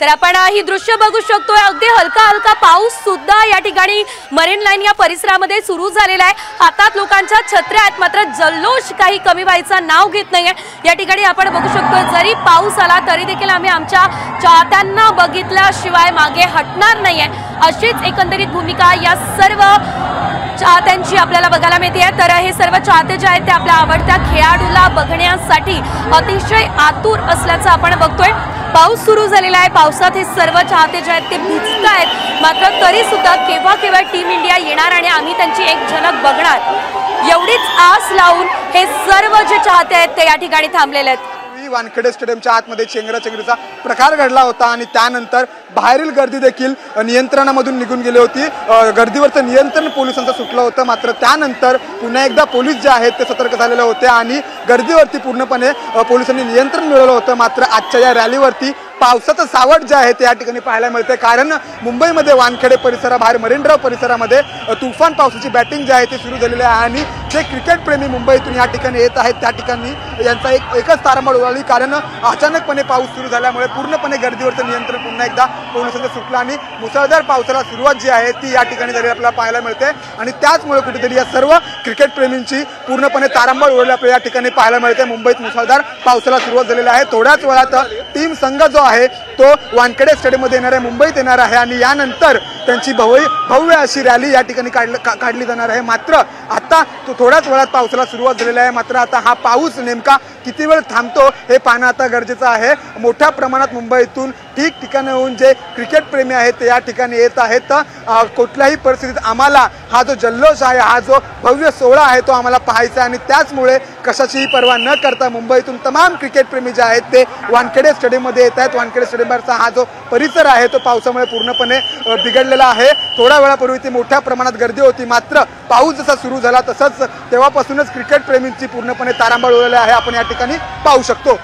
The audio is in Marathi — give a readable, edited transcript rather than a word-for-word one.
तर आपण ही दृश्य बघू शकतोय। अगदी हलका हलका पाऊस सुद्धा या ठिकाणी मरीन लाईन या परिसरामध्ये सुरू झालेला आहे। हातात लोकांच्या छत्र्या आहेत, मात्र जल्लोष काही कमी व्हायचं नाव घेत नाहीये। या ठिकाणी आपण बघू शकतोय जरी पाऊस आला तरी देखील आम्ही आमच्या चाहत्यांना बघितल्याशिवाय मागे हटणार नाहीये, अशीच एकंदरीत भूमिका या सर्व चाहत्यांची आपल्याला बघायला मिळते। तर हे सर्व चाहते जे आहेत ते आपल्या आवडत्या खेळाडूला बघण्यासाठी अतिशय आतुर असल्याचं आपण बघतोय। पाऊस सुरू झालेला आहे, पावसात हे सर्व चाहते जे आहेत ते भिजत आहेत, मात्र तरी सुद्धा केव्हा केव्हा टीम इंडिया येणार आणि आम्ही त्यांची एक झलक बघणार एवढीच आस लावून हे सर्व जे चाहते आहेत ते या ठिकाणी थांबलेले आहेत। वानखेडे स्टेडियमच्या आतमध्ये चेंगराचेंगरीचा प्रकार घडला होता आणि त्यानंतर बाहेरील गर्दी देखील नियंत्रणामधून निघून गेली होती। गर्दीवरचं नियंत्रण पोलिसांचं सुटलं होतं, मात्र त्यानंतर पुन्हा एकदा पोलीस जे आहेत ते सतर्क झालेले होते आणि गर्दीवरती पूर्णपणे पोलिसांनी नियंत्रण मिळवलं होतं। मात्र आजच्या या रॅलीवरती पावसाचं सावट जे आहे ते या ठिकाणी पाहायला मिळते, कारण मुंबईमध्ये वानखेडे परिसराबाहेर मरीनड्राइव्ह परिसरामध्ये तुफान पावसाची बॅटिंग जी आहे ती सुरू झालेली आहे आणि जे क्रिकेट प्रेमी मुंबईतून या ठिकाणी येत आहेत त्या ठिकाणी यांचा एकच तारांबळ उडाली, कारण अचानकपणे पाऊस सुरू झाल्यामुळे पूर्णपणे गर्दीवरचं नियंत्रण पुन्हा एकदा पोलिसांचं सुटलं आणि मुसळधार पावसाला सुरुवात जी आहे ती या ठिकाणी झालेली आपल्याला पाहायला मिळते आणि त्याचमुळे कुठेतरी या सर्व क्रिकेट प्रेमींची पूर्णपणे तारांबळ उडलेली आपल्याला या ठिकाणी पाहायला मिळते। मुंबईत मुसळधार पावसाला सुरुवात झालेली आहे। थोड्याच वेळात टीम संघ जो आहे तो वानखेडे स्टेडियममध्ये येणार आहे, मुंबईत येणार आहे आणि यानंतर त्यांची भव्य अशी रॅली या ठिकाणी काढली जाणार आहे। मात्र आता थोड्याच वेळात पावसाला सुरुवात झालेली आहे, मात्र आता हा पाऊस नेमका किती वेळ थांबतो हे पाहणं आता गरजेचं आहे। मोठ्या प्रमाणात मुंबईतून ठिकठिकाणाहून जे क्रिकेट प्रेमी आहेत ते या ठिकाणी येत आहेत। कुठल्याही परिस्थितीत आम्हाला हा जो जल्लोष आहे, हा जो भव्य सोहळा आहे तो आम्हाला पाहायचा आहे आणि त्याचमुळे कशाचीही पर्वा न करता मुंबईतून तमाम क्रिकेट प्रेमी जे आहेत ते वानखेडे स्टेडियममध्ये येत आहेत। वानखेडे स्टेडियमचा हा जो परिसर आहे तो पावसामुळे पूर्णपणे बिघडलेला आहे। थोड्या वेळापूर्वी ती मोठ्या प्रमाणात गर्दी होती, मात्र पाऊस जसा सुरू झाला तसंच तेव्हापासूनच क्रिकेट प्रेमींची पूर्णपणे तारांबळ उडलेली आहे, आपण या ठिकाणी पाहू शकतो।